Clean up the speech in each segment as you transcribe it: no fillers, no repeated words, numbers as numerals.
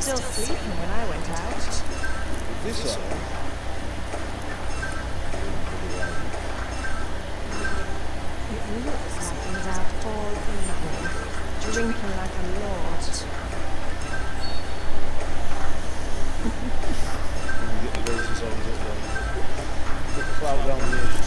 still sleeping when I went out. This hour? It looks like he was out all evening, drinking like a lord. Get the roses on, put the clout down the edge.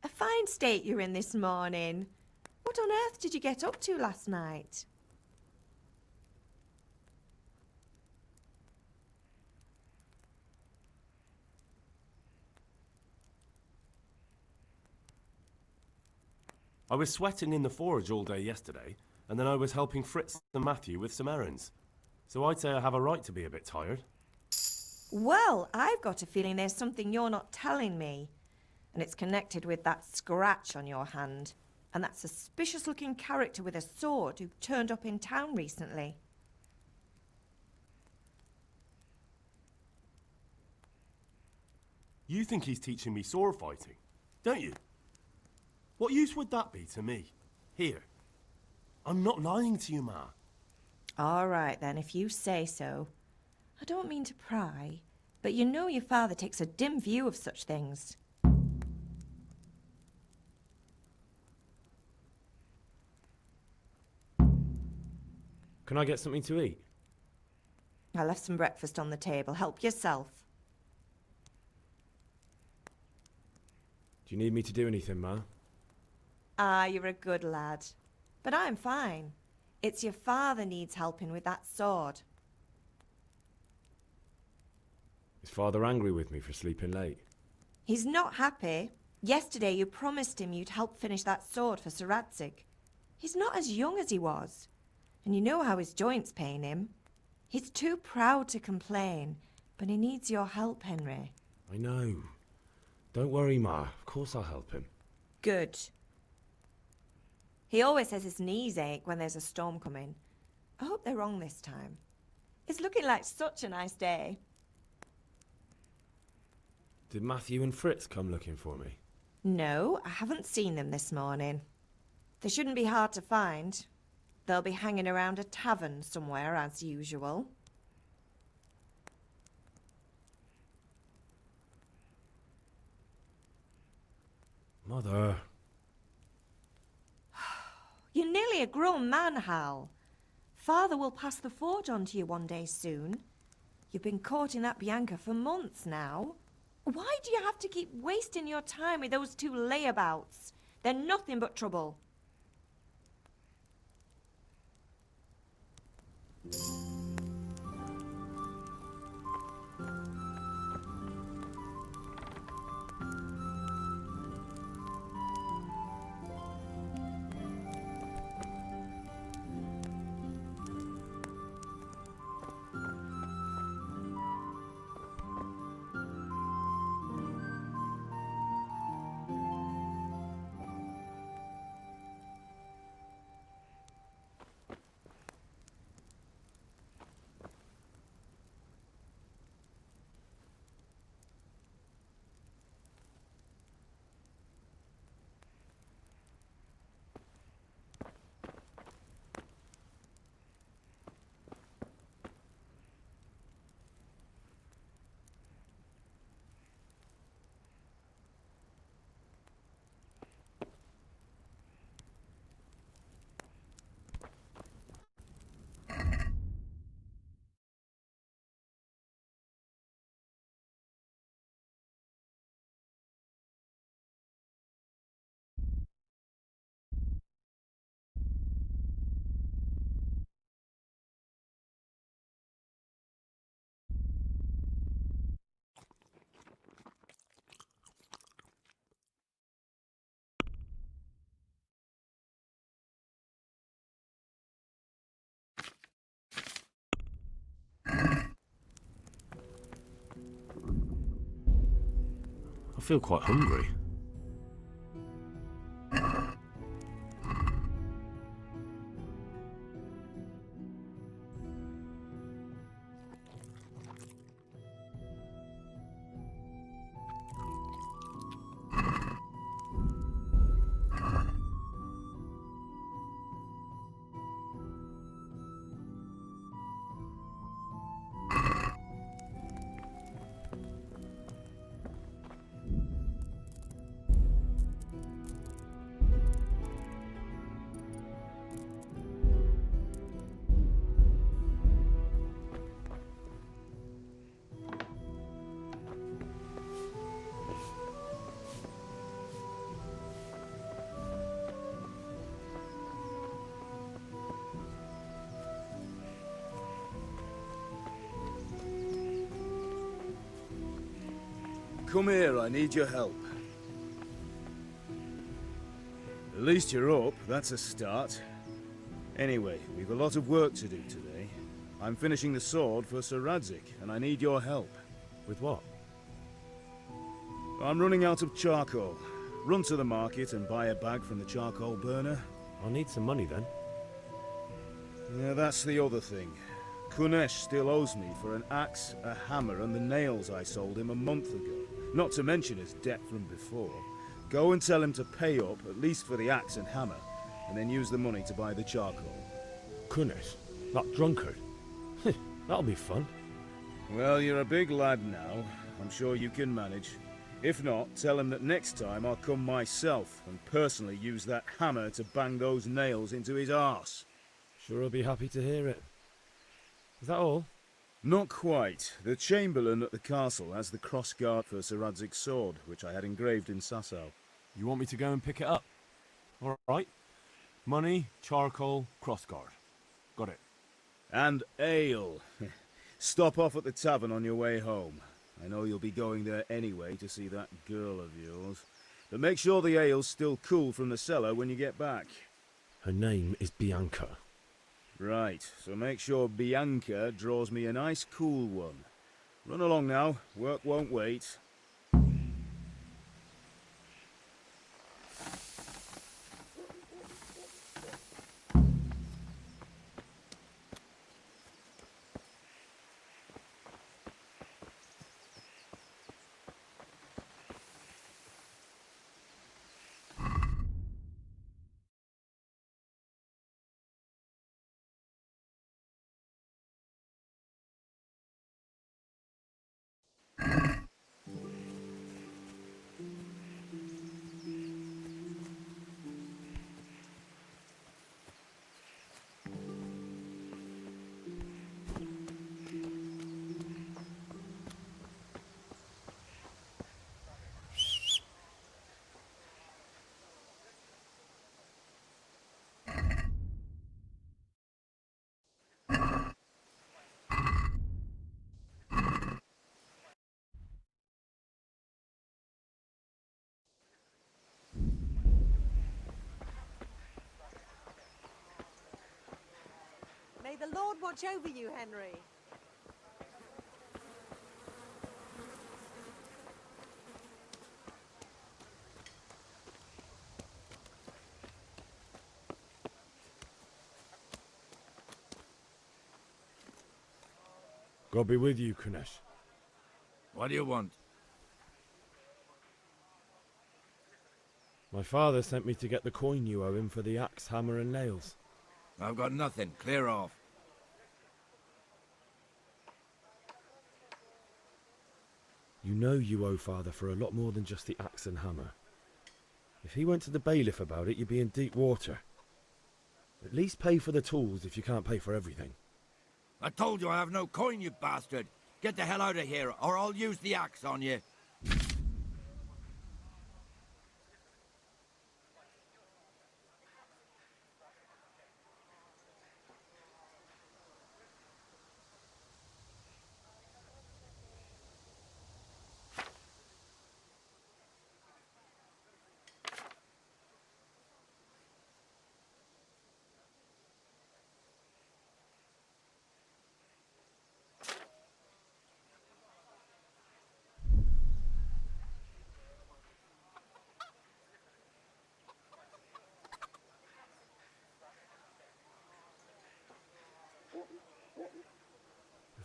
A fine state you're in this morning. What on earth did you get up to last night? I was sweating in the forge all day yesterday, and then I was helping Fritz and Matthew with some errands. So I'd say I have a right to be a bit tired. Well, I've got a feeling there's something you're not telling me. And it's connected with that scratch on your hand. And that suspicious-looking character with a sword who turned up in town recently. You think he's teaching me sword fighting, don't you? What use would that be to me? Here. I'm not lying to you, Ma. All right, then, if you say so. I don't mean to pry, but you know your father takes a dim view of such things. Can I get something to eat? I left some breakfast on the table. Help yourself. Do you need me to do anything, Ma? Ah, you're a good lad. But I'm fine. It's your father needs helping with that sword. Is Father angry with me for sleeping late? He's not happy. Yesterday you promised him you'd help finish that sword for Sir Radzig. He's not as young as he was. And you know how his joints pain him. He's too proud to complain, but he needs your help, Henry. I know. Don't worry, Ma. Of course I'll help him. Good. He always says his knees ache when there's a storm coming. I hope they're wrong this time. It's looking like such a nice day. Did Matthew and Fritz come looking for me? No, I haven't seen them this morning. They shouldn't be hard to find. They'll be hanging around a tavern somewhere, as usual. Mother. You're nearly a grown man, Hal. Father will pass the forge on to you one day soon. You've been courting that Bianca for months now. Why do you have to keep wasting your time with those two layabouts? They're nothing but trouble. feel quite hungry. Come here, I need your help. At least you're up, that's a start. Anyway, we've a lot of work to do today. I'm finishing the sword for Sir Radzik, and I need your help. With what? I'm running out of charcoal. Run to the market and buy a bag from the charcoal burner. I'll need some money then. Yeah, that's the other thing. Canais still owes me for an axe, a hammer, and the nails I sold him a month ago. Not to mention his debt from before. Go and tell him to pay up, at least for the axe and hammer, and then use the money to buy the charcoal. Canais? That drunkard? That'll be fun. Well, you're a big lad now. I'm sure you can manage. If not, tell him that next time I'll come myself and personally use that hammer to bang those nails into his arse. Sure I'll be happy to hear it. Is that all? Not quite. The Chamberlain at the castle has the crossguard for Sir Radzik's sword, which I had engraved in Sasau. You want me to go and pick it up? All right. Money, charcoal, crossguard. Got it. And ale. Stop off at the tavern on your way home. I know you'll be going there anyway to see that girl of yours. But make sure the ale's still cool from the cellar when you get back. Her name is Bianca. Right, so make sure Bianca draws me a nice cool one. Run along now, work won't wait. May the Lord watch over you, Henry. God be with you, Canais. What do you want? My father sent me to get the coin you owe him for the axe, hammer and nails. I've got nothing. Clear off. You know you owe father for a lot more than just the axe and hammer. If he went to the bailiff about it, you'd be in deep water. At least pay for the tools if you can't pay for everything. I told you I have no coin, you bastard. Get the hell out of here, or I'll use the axe on you.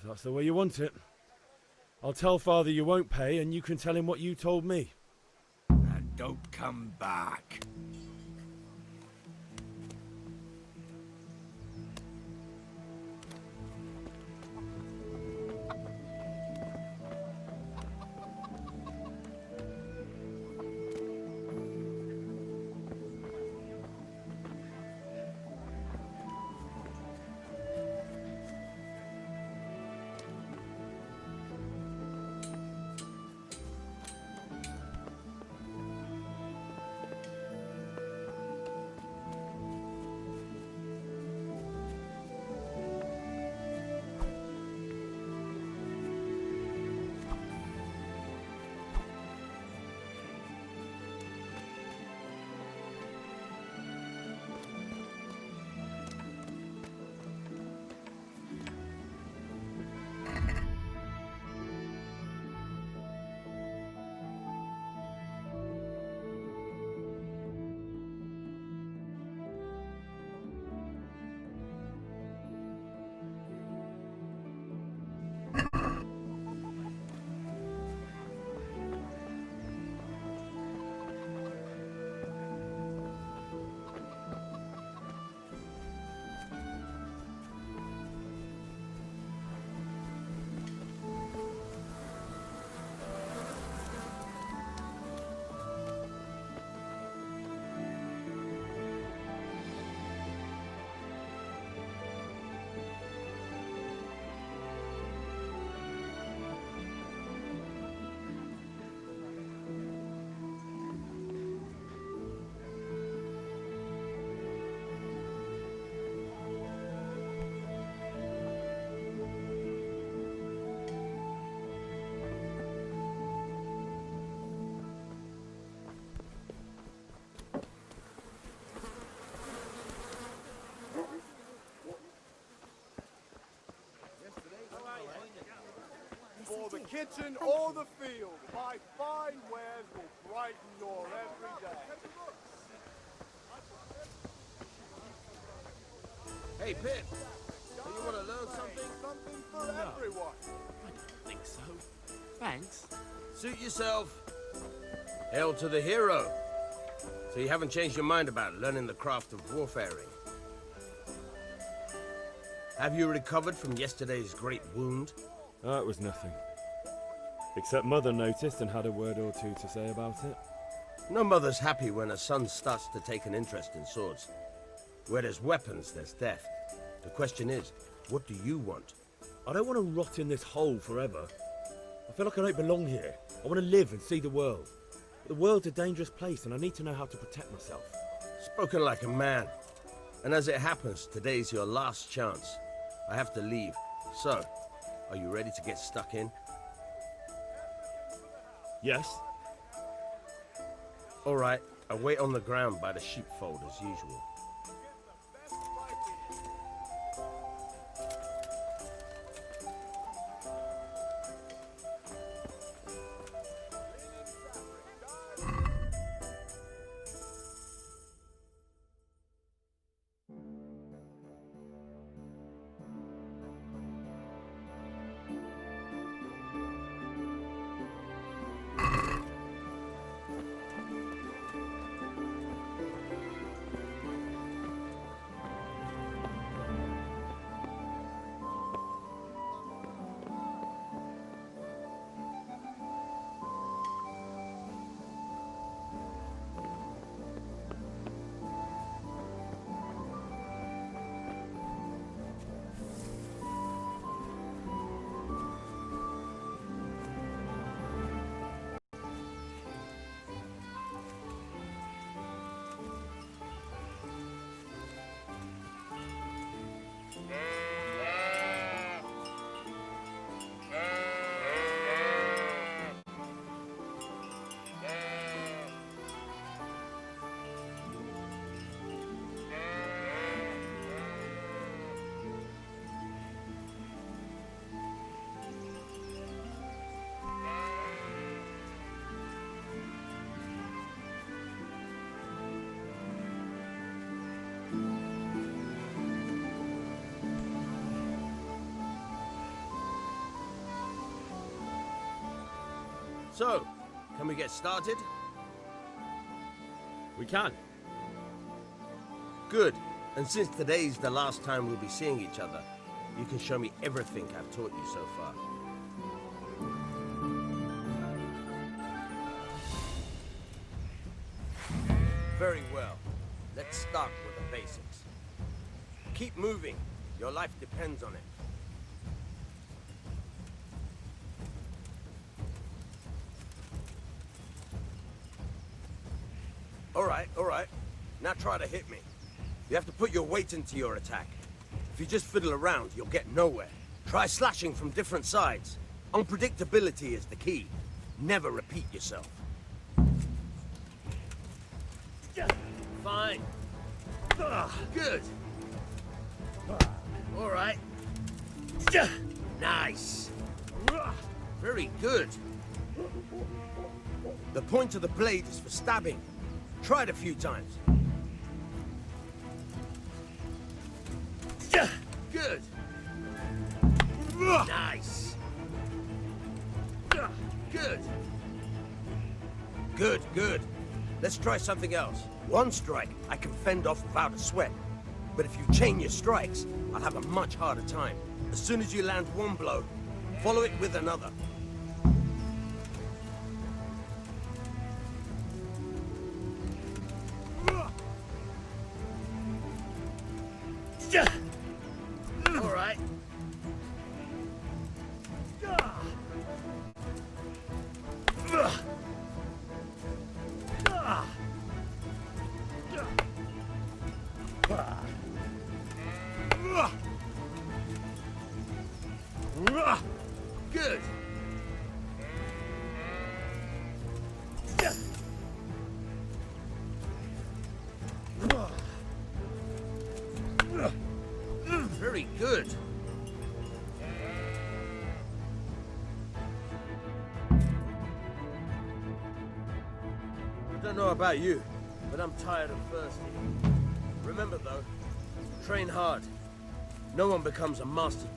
If that's the way you want it. I'll tell Father you won't pay, and you can tell him what you told me. And don't come back. For the kitchen or the field, my fine wares will brighten your every day. Hey, Pip, do you want to learn something? Something for everyone. Think so. Thanks. Suit yourself. Hail to the hero. So you haven't changed your mind about learning the craft of warfaring? Have you recovered from yesterday's great wound? Oh, it was nothing. Except Mother noticed and had a word or two to say about it. No mother's happy when a son starts to take an interest in swords. Where there's weapons, there's death. The question is, what do you want? I don't want to rot in this hole forever. I feel like I don't belong here. I want to live and see the world. But the world's a dangerous place and I need to know how to protect myself. Spoken like a man. And as it happens, today's your last chance. I have to leave. So, are you ready to get stuck in? Yes? All right, I'll wait on the ground by the sheepfold as usual. So, can we get started? We can. Good. And since today's the last time we'll be seeing each other, you can show me everything I've taught you so far. Very well. Let's start with the basics. Keep moving. Your life depends on it. All right. Now try to hit me. You have to put your weight into your attack. If you just fiddle around, you'll get nowhere. Try slashing from different sides. Unpredictability is the key. Never repeat yourself. Fine. Good. All right. Nice. Very good. The point of the blade is for stabbing. Try it a few times. Good. Nice. Good. Good. Let's try something else. One strike, I can fend off without a sweat. But if you chain your strikes, I'll have a much harder time. As soon as you land one blow, follow it with another. All right. Good. Very good. I don't know about you, but I'm tired and thirsty. Remember though, train hard. No one becomes a master.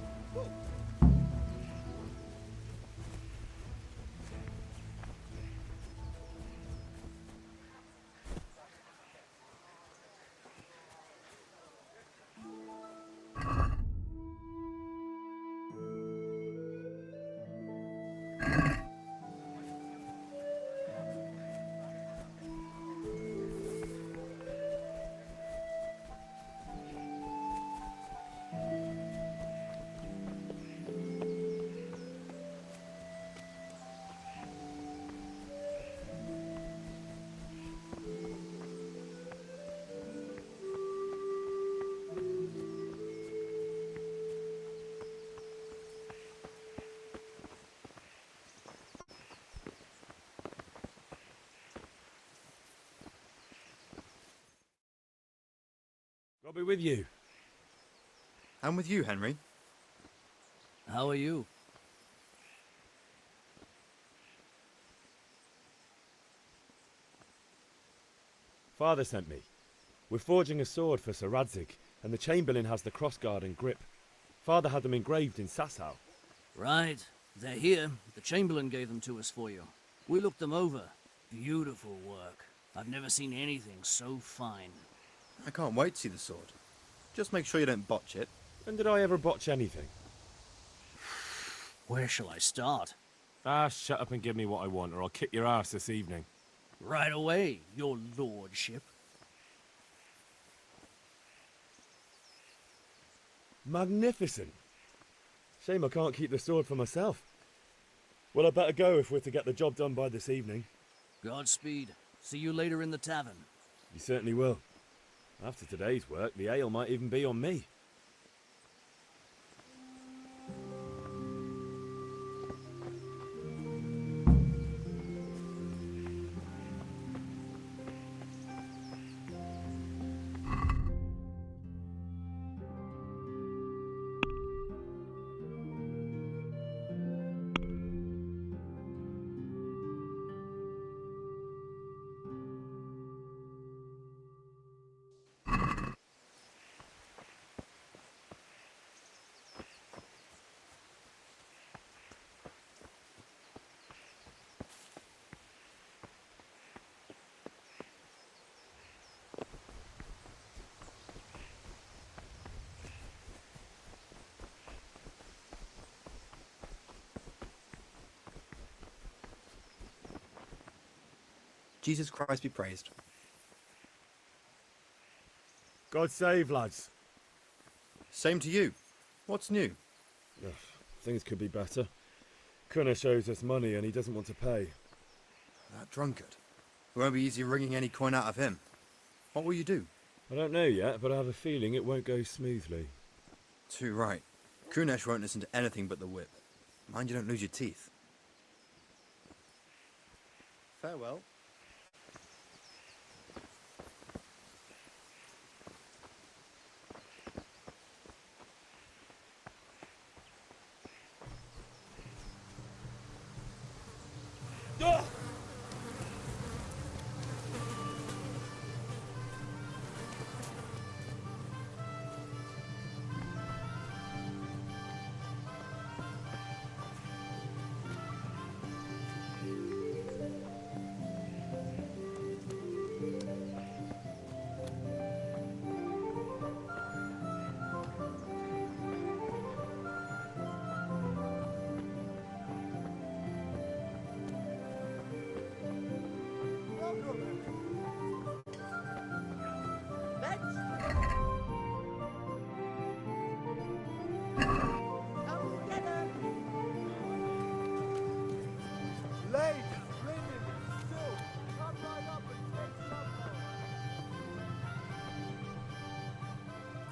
I'll be with you. I'm with you, Henry. How are you? Father sent me. We're forging a sword for Sir Radzig, and the Chamberlain has the crossguard and grip. Father had them engraved in Sasau. Right. They're here. The Chamberlain gave them to us for you. We looked them over. Beautiful work. I've never seen anything so fine. I can't wait to see the sword. Just make sure you don't botch it. When did I ever botch anything? Where shall I start? Ah, shut up and give me what I want, or I'll kick your ass this evening. Right away, your lordship. Magnificent. Shame I can't keep the sword for myself. Well, I better go if we're to get the job done by this evening. Godspeed. See you later in the tavern. You certainly will. After today's work, the ale might even be on me. Jesus Christ be praised. God save, lads. Same to you. What's new? Ugh, things could be better. Canais owes us money and he doesn't want to pay. That drunkard. It won't be easy wringing any coin out of him. What will you do? I don't know yet, but I have a feeling it won't go smoothly. Too right. Canais won't listen to anything but the whip. Mind you don't lose your teeth. Farewell.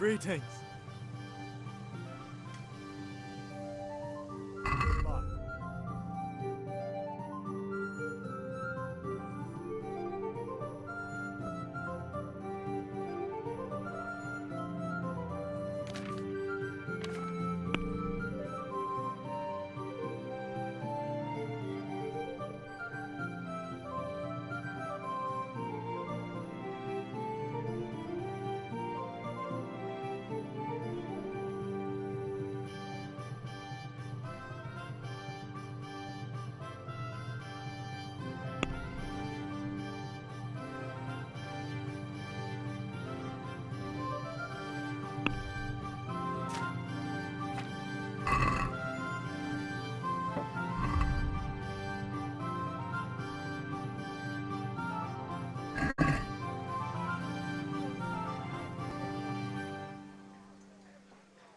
Greetings.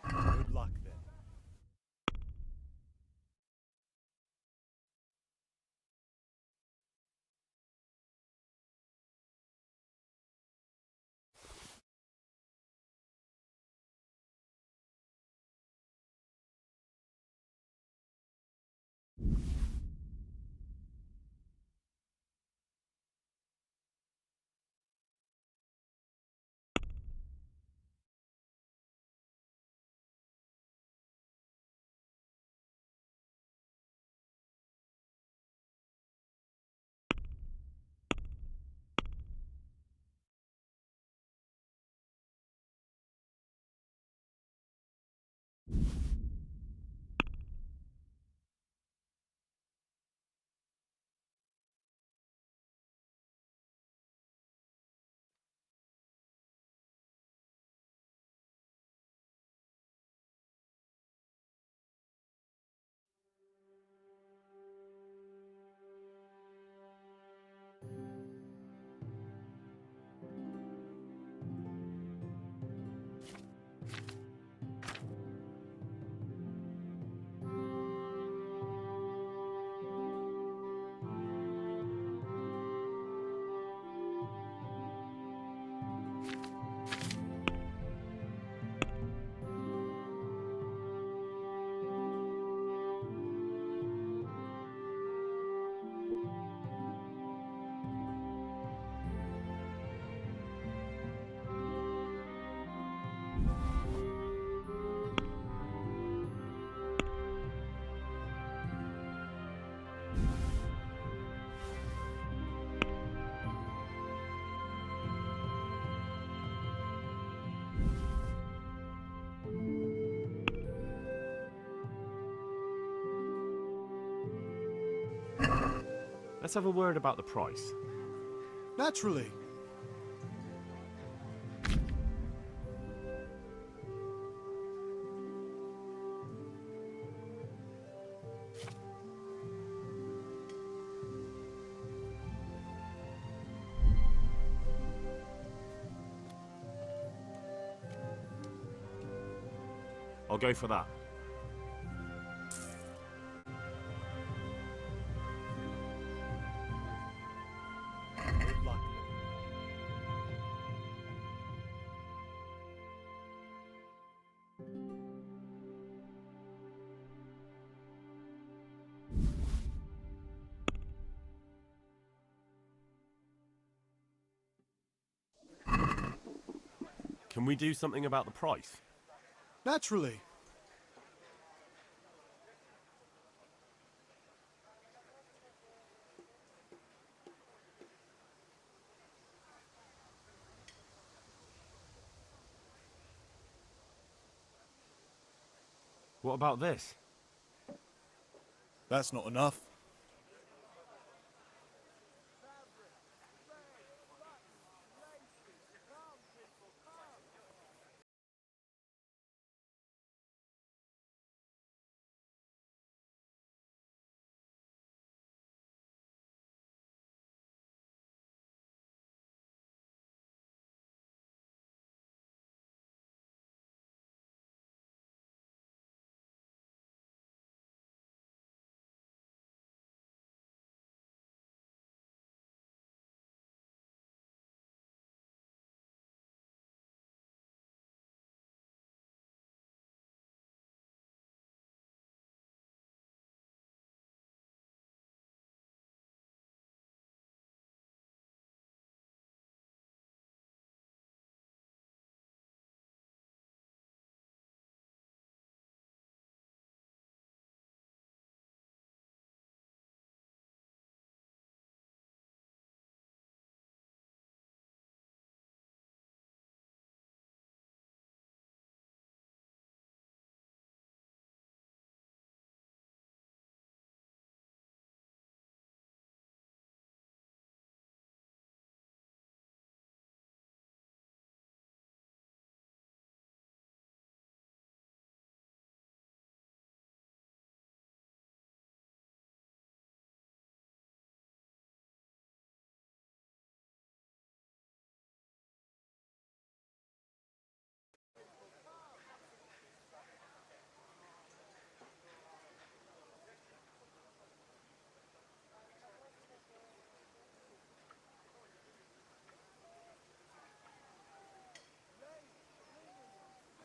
Good luck then. Let's have a word about the price. Naturally. I'll go for that. Can we do something about the price? Naturally. What about this? That's not enough.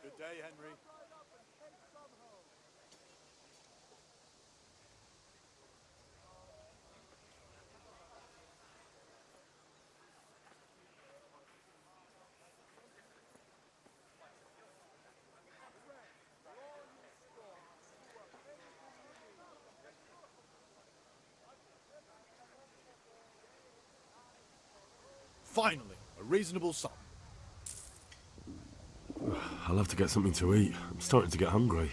Good day, Henry. Finally, a reasonable sum. I'll have to get something to eat. I'm starting to get hungry.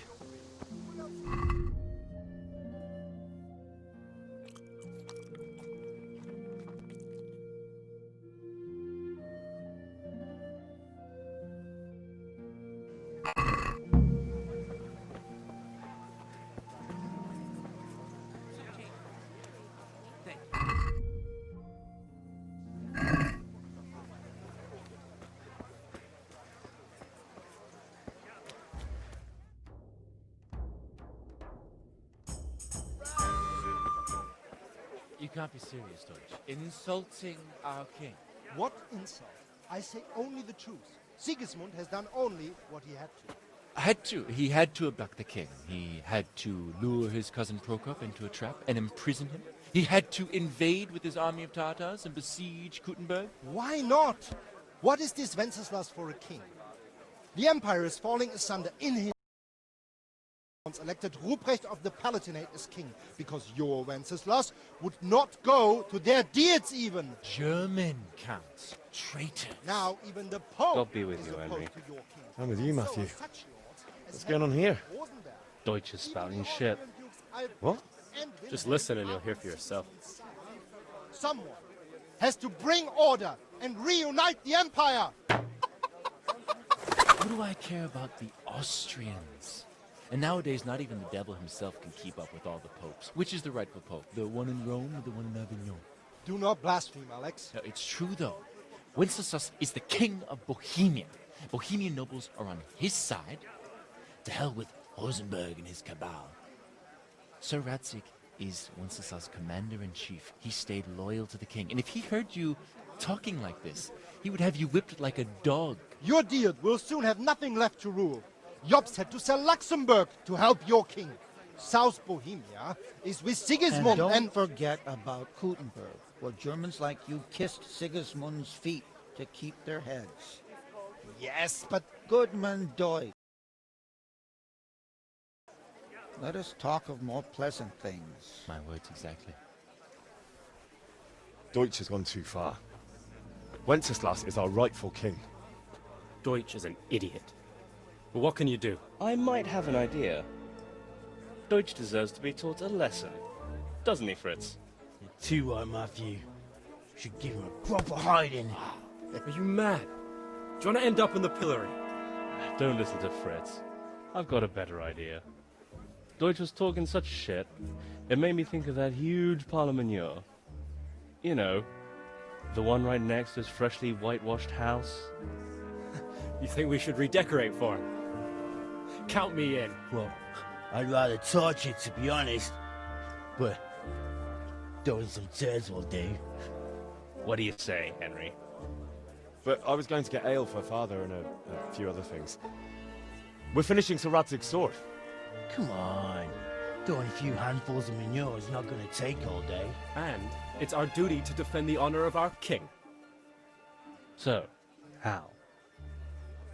You can't be serious, Deutsch. Insulting our king. What insult? I say only the truth. Sigismund has done only what he had to. He had to abduct the king. He had to lure his cousin Prokop into a trap and imprison him. He had to invade with his army of Tatars and besiege Kuttenberg. Why not? What is this Wenceslas for a king? The empire is falling asunder in his elected Ruprecht of the Palatinate as king, because your Wenceslas would not go to their deeds even. German counts, traitors. Now even the Pope God be with is you, opposed Henry. to your king. I'm with you, Matthew. So such lords as What's going on here? Rosenberg, Deutsch is spouting shit. What? and Just Wilhelm listen and you'll hear for yourself. Someone has to bring order and reunite the empire. What do I care about the Austrians? And nowadays, not even the devil himself can keep up with all the popes. Which is the rightful pope? The one in Rome or the one in Avignon? Do not blaspheme, Alex. No, it's true, though. Wenceslas is the king of Bohemia. Bohemian nobles are on his side. To hell with Rosenberg and his cabal. Sir Radzik is Wenceslas' commander-in-chief. He stayed loyal to the king, and if he heard you talking like this, he would have you whipped like a dog. Your dear will soon have nothing left to rule. Jobst had to sell Luxembourg to help your king. South Bohemia is with Sigismund And don't forget about Gutenberg, where Germans like you kissed Sigismund's feet to keep their heads. Yes, but Goodman Deutsch. Let us talk of more pleasant things. My words exactly. Deutsch has gone too far. Wenceslas is our rightful king. Deutsch is an idiot. But what can you do? I might have an idea. Deutsch deserves to be taught a lesson. Doesn't he, Fritz? You're too right, Matthew. Should give him a proper hiding. Are you mad? Do you want to end up in the pillory? Don't listen to Fritz. I've got a better idea. Deutsch was talking such shit, it made me think of that huge parliament. You know, the one right next to his freshly whitewashed house. You think we should redecorate for him? Count me in. Well, I'd rather torch it, to be honest. But throwing some tears will do. What do you say, Henry? But I was going to get ale for father and a few other things. We're finishing Sir Radzig's sword. Come on. Throwing a few handfuls of manure is not going to take all day. And it's our duty to defend the honor of our king. So, Hal,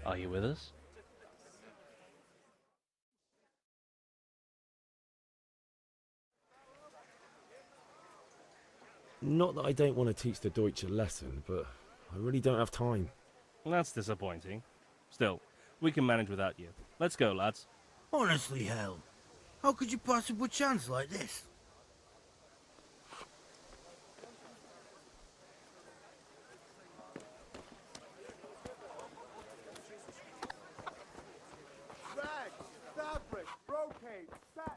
are you with us? Not that I don't want to teach the Deutsch a lesson, but I really don't have time. Well, that's disappointing. Still, we can manage without you. Let's go, lads. Honestly, Hal, how could you possibly chance like this? Rags, fabric, brocade, satin.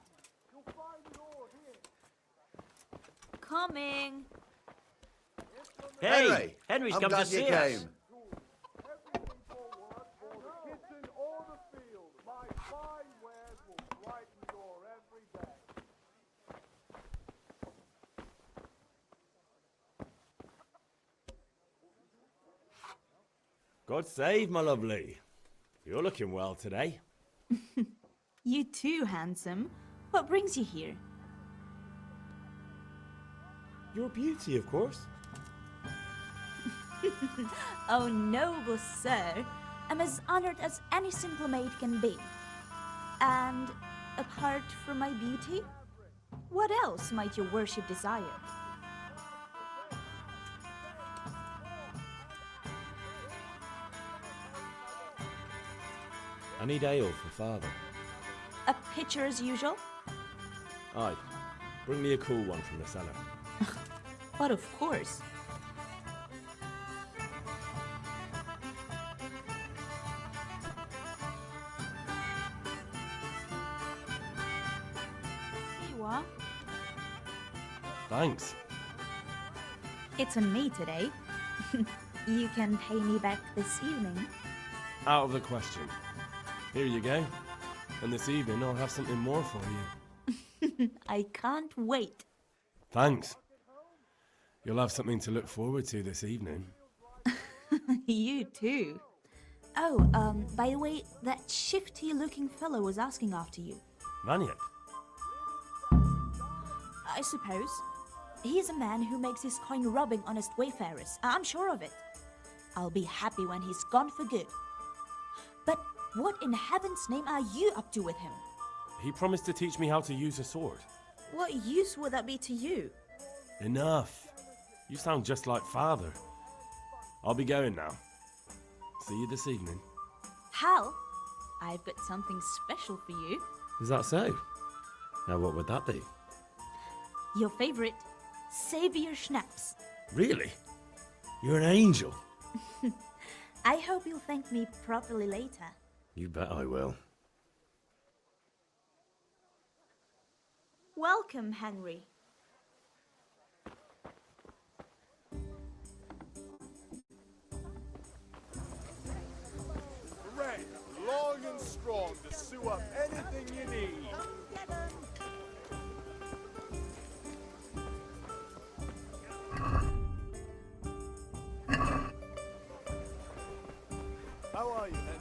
You'll find it all here. Coming. Hey, Henry's I'm come to glad see you us. came. Everything for work, for the kitchen or the field. My fine wares will brighten your every day. God save, my lovely. You're looking well today. You too, handsome. What brings you here? Your beauty, of course. Oh, noble sir. I'm as honored as any simple maid can be. And apart from my beauty, what else might your worship desire? I need ale for father. A pitcher as usual? Aye. Bring me a cool one from the cellar. But of course. Here you are. Thanks. It's on me today. You can pay me back this evening. Out of the question. Here you go. And this evening I'll have something more for you. I can't wait. Thanks. You'll have something to look forward to this evening. You too. Oh, by the way, that shifty-looking fellow was asking after you. Vaniak. I suppose. He's a man who makes his coin robbing honest wayfarers. I'm sure of it. I'll be happy when he's gone for good. But what in heaven's name are you up to with him? He promised to teach me how to use a sword. What use would that be to you? Enough. You sound just like father. I'll be going now. See you this evening. Hal, I've got something special for you. Is that so? Now what would that be? Your favorite, Savior Schnapps. Really? You're an angel. I hope you'll thank me properly later. You bet I will. Welcome, Henry. Red, long and strong to sew up anything you need. How are you, Henry?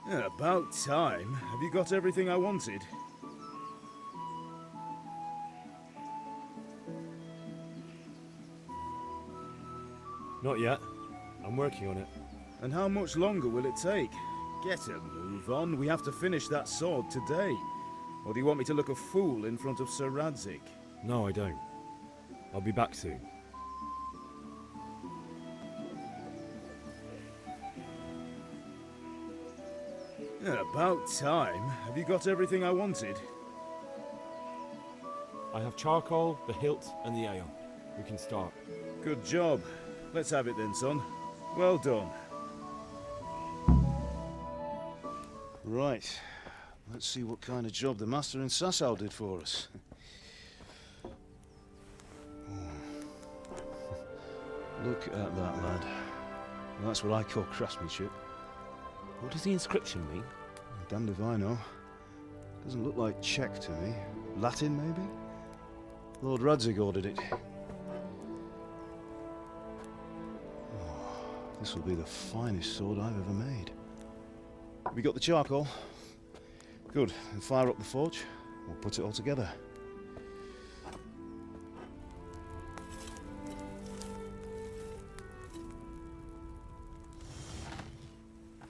Yeah, about time. Have you got everything I wanted? Not yet. I'm working on it. And how much longer will it take? Get a move on. We have to finish that sword today. Or do you want me to look a fool in front of Sir Radzik? No, I don't. I'll be back soon. Yeah, about time. Have you got everything I wanted? I have charcoal, the hilt, and the ale. We can start. Good job. Let's have it then, son. Well done. Right. Let's see what kind of job the master in Sasau did for us. Look at that, lad. That's what I call craftsmanship. What does the inscription mean? Damned if I know. Doesn't look like Czech to me. Latin, maybe? Lord Radzik ordered it. Oh, this will be the finest sword I've ever made. Have you got the charcoal? Good. Then fire up the forge. We'll put it all together.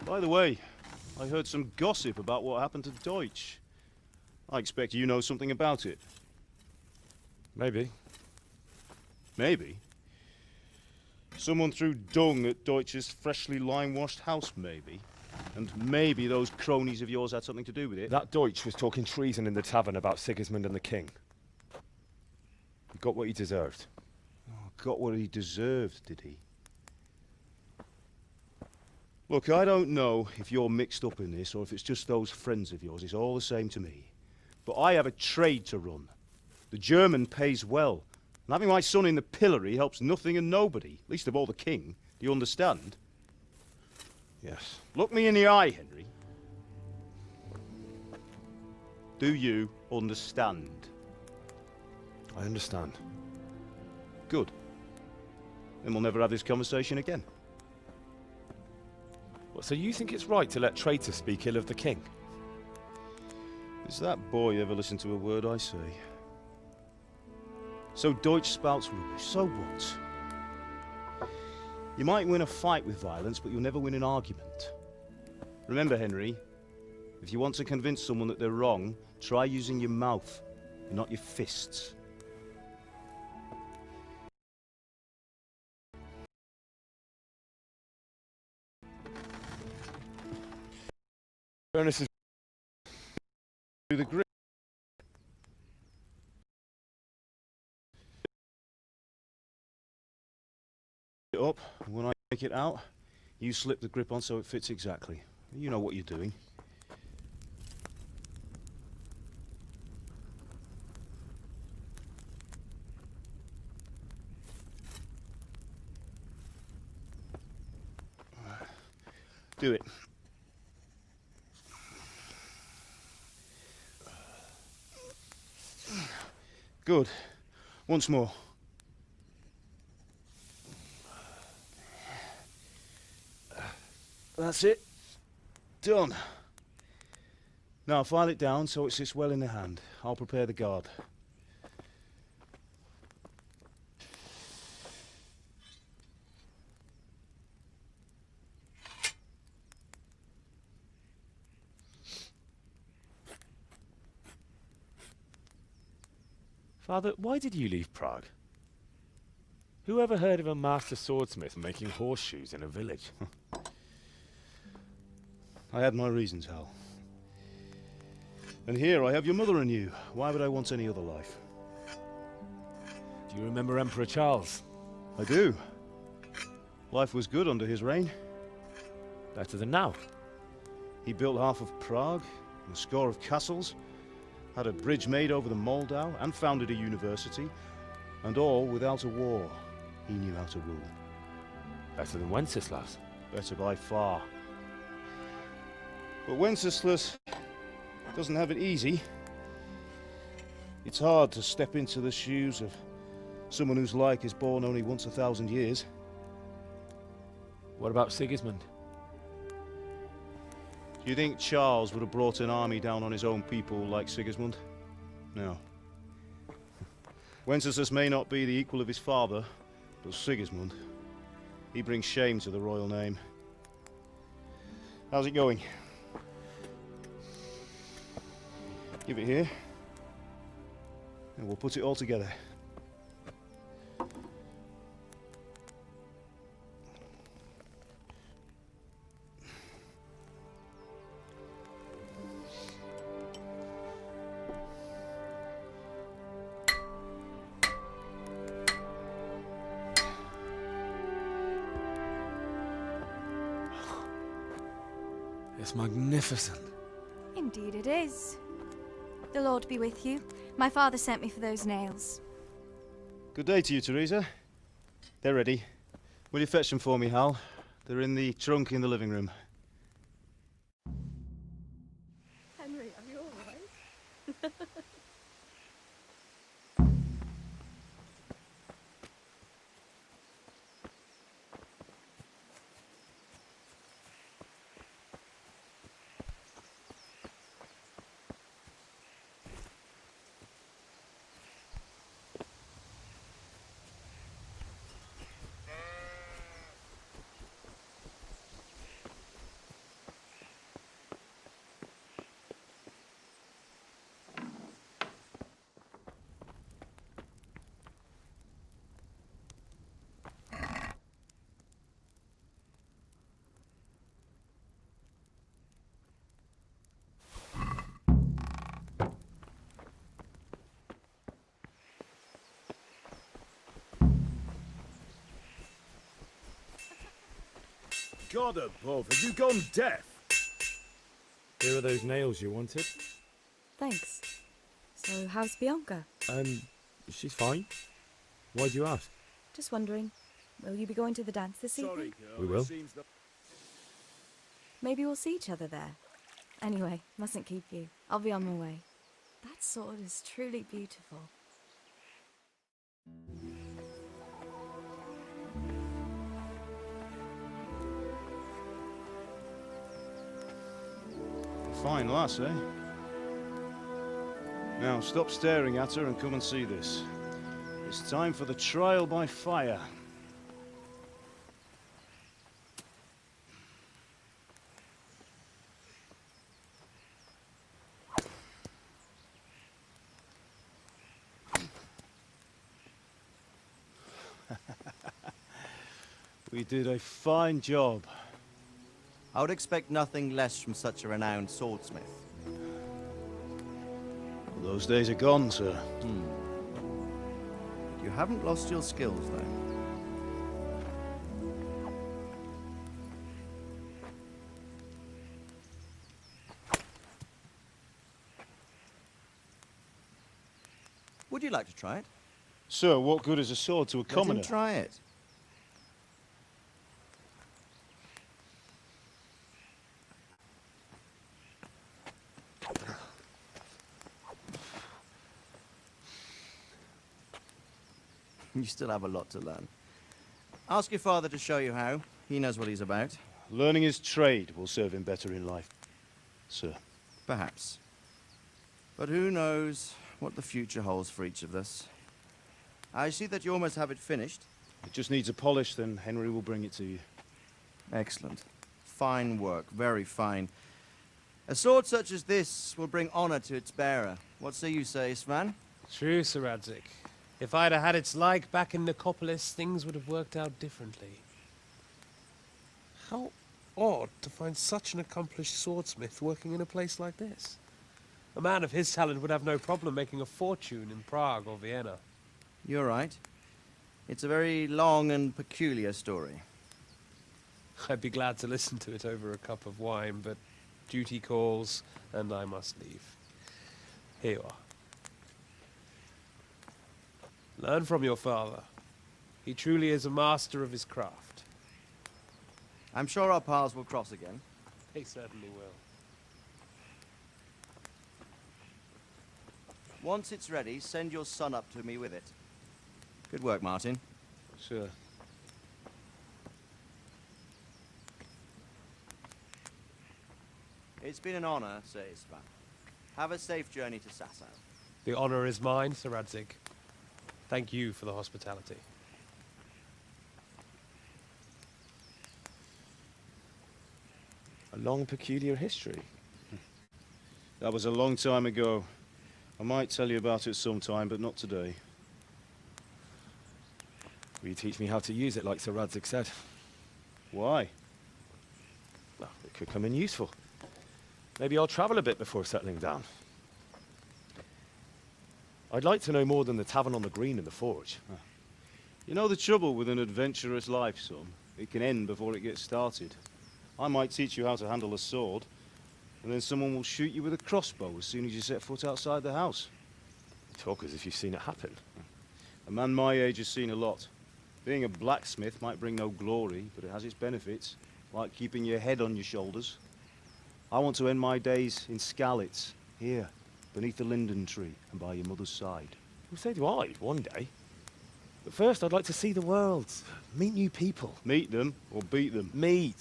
By the way, I heard some gossip about what happened to Deutsch. I expect you know something about it. Maybe. Maybe? Someone threw dung at Deutsch's freshly lime-washed house, maybe? And maybe those cronies of yours had something to do with it? That Deutsch was talking treason in the tavern about Sigismund and the king. He got what he deserved. Oh, got what he deserved, did he? Look, I don't know if you're mixed up in this or if it's just those friends of yours. It's all the same to me. But I have a trade to run. The German pays well. And having my son in the pillory helps nothing and nobody, least of all the king. Do you understand? Yes. Look me in the eye, Henry. Do you understand? I understand. Good. Then we'll never have this conversation again. So you think it's right to let traitors speak ill of the king? Does that boy ever listen to a word I say? So Deutsch spouts rubbish, so what? You might win a fight with violence, but you'll never win an argument. Remember, Henry, if you want to convince someone that they're wrong, try using your mouth, and not your fists. Furnace is through the grip. It up, and when I take it out, you slip the grip on so it fits exactly. You know what you're doing. Do it. Good. Once more. That's it. Done. Now file it down so it sits well in the hand. I'll prepare the guard. Father, why did you leave Prague? Who ever heard of a master swordsmith making horseshoes in a village? I had my reasons, Hal. And here I have your mother and you. Why would I want any other life? Do you remember Emperor Charles? I do. Life was good under his reign. Better than now. He built half of Prague, and a score of castles, had a bridge made over the Moldau, and founded a university, and all without a war. He knew how to rule. Better than Wenceslas. Better by far. But Wenceslas doesn't have it easy. It's hard to step into the shoes of someone whose like is born only once 1,000 years. What about Sigismund? Do you think Charles would have brought an army down on his own people like Sigismund? No. Wenceslas may not be the equal of his father, but Sigismund, he brings shame to the royal name. How's it going? Give it here, and we'll put it all together. It's magnificent. Indeed it is. The Lord be with you. My father sent me for those nails. Good day to you, Teresa. They're ready. Will you fetch them for me, Hal? They're in the trunk in the living room. Henry, are you alright? God above, have you gone deaf? Here are those nails you wanted. Thanks. So, how's Bianca? She's fine. Why do you ask? Just wondering. Will you be going to the dance this evening? We will. Maybe we'll see each other there. Anyway, mustn't keep you. I'll be on my way. That sword is truly beautiful. Fine lass, eh? Now, stop staring at her and come and see this. It's time for the trial by fire. We did a fine job. I would expect nothing less from such a renowned swordsmith. Well, those days are gone, sir. You haven't lost your skills, though. Would you like to try it? Sir, what good is a sword to a commoner? Let him try it. You still have a lot to learn. Ask your father to show you how. He knows what he's about. Learning his trade will serve him better in life, sir. Perhaps. But who knows what the future holds for each of us. I see that you almost have it finished. It just needs a polish, then Henry will bring it to you. Excellent. Fine work, very fine. A sword such as this will bring honor to its bearer. What say you, Svan? True, Sir Radzig. If I'd have had its like back in Nicopolis, things would have worked out differently. How odd to find such an accomplished swordsmith working in a place like this. A man of his talent would have no problem making a fortune in Prague or Vienna. You're right. It's a very long and peculiar story. I'd be glad to listen to it over a cup of wine, but duty calls, and I must leave. Here you are. Learn from your father. He truly is a master of his craft. I'm sure our paths will cross again. They certainly will. Once it's ready, send your son up to me with it. Good work, Martin. Sure. It's been an honor, Sir Istvan. Have a safe journey to Sasau. The honor is mine, Sir Radzig. Thank you for the hospitality. A long, peculiar history. That was a long time ago. I might tell you about it sometime, but not today. Will you teach me how to use it like Sir Radzig said? Why? Well, it could come in useful. Maybe I'll travel a bit before settling down. I'd like to know more than the tavern on the green and the forge. You know the trouble with an adventurous life, son? It can end before it gets started. I might teach you how to handle a sword, and then someone will shoot you with a crossbow as soon as you set foot outside the house. You talk as if you've seen it happen. A man my age has seen a lot. Being a blacksmith might bring no glory, but it has its benefits, like keeping your head on your shoulders. I want to end my days in Skalitz, here, beneath the linden tree and by your mother's side. Well, so do I, one day. But first, I'd like to see the world, meet new people. Meet them or beat them? Meet.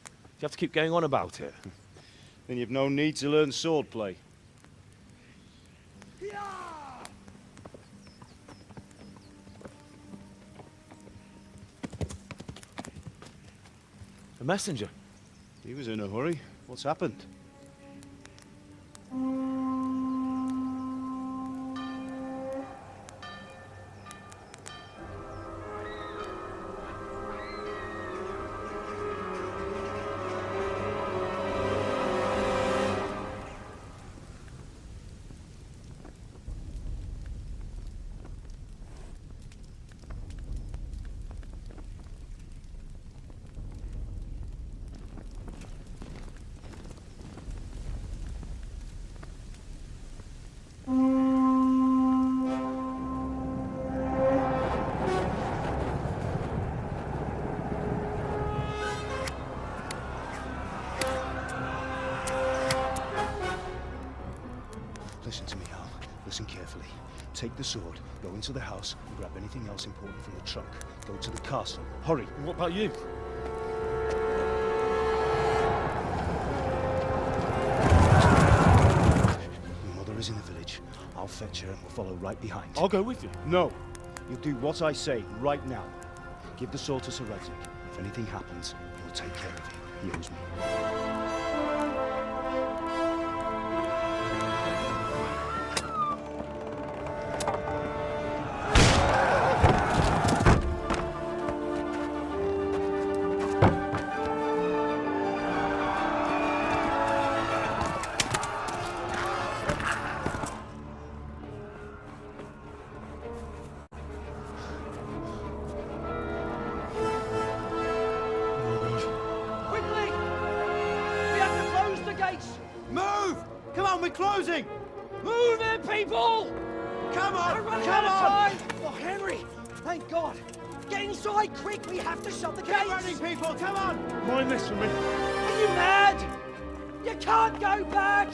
You have to keep going on about it. Then you've no need to learn swordplay. A messenger. He was in a hurry. What's happened? Listen to me, Hal. Listen carefully. Take the sword, go into the house, and grab anything else important from the trunk. Go to the castle. Hurry. And what about you? Your mother is in the village. I'll fetch her and we'll follow right behind. I'll go with you. No. You'll do what I say right now. Give the sword to Sir Radzig. If anything happens, he'll take care of you. He owes me. Move! Come on, we're closing! Move it, people! Come on! We're running Come out of on! time! Oh, Henry! Thank God! Get inside, quick! We have to shut the gates! Get running, people! Come on! Mind this for me. Are you mad? You can't go back!